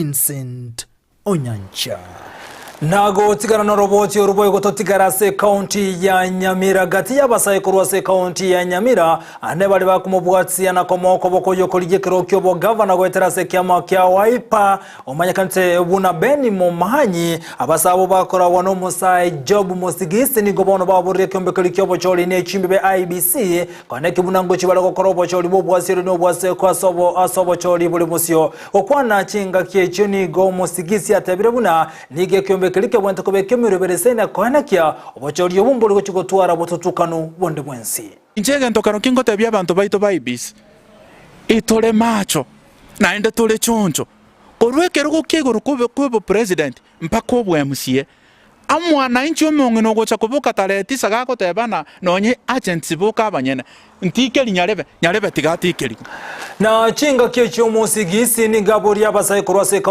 Vincent Onyancha. Nago tigara na roboti uruboye gototigara se county ya Nyamira gati y'abasayikurwa se county ya Nyamira ane bali bakumubwatsi na komoko bokoyo kolije kirokyo bo governor gwetera se kyama kya Wiper omanyakante buna Beni Momanyi abasabo bakora wano Musai Job Musigisi ni gobono baburire kyombe kirikyo bo choli ne chimbe IBC kaneke bunango chibala kokorobo choli bo bwasiro no bwase kwa asobo choli buli musyo okwana chinga kyekyo ni go Musigisi atabire buna nige kyombe kelike bwente kobekemiro beresena koanakia obochori obumbolo gochigotwara botutukano bonde bwensi injege ntokano kingo tebya abantu baito baibis itole macho naende tole choncho korwekero gokiguru kubo president mpaka obwe MCA amwana inchi omonge no gocha kubuka tareti sagako tebana nonye agents buka abanyene ntikeli nyarebe tigatikeli na chinga kyekyo Musigisi ni gabori abasayikurwa se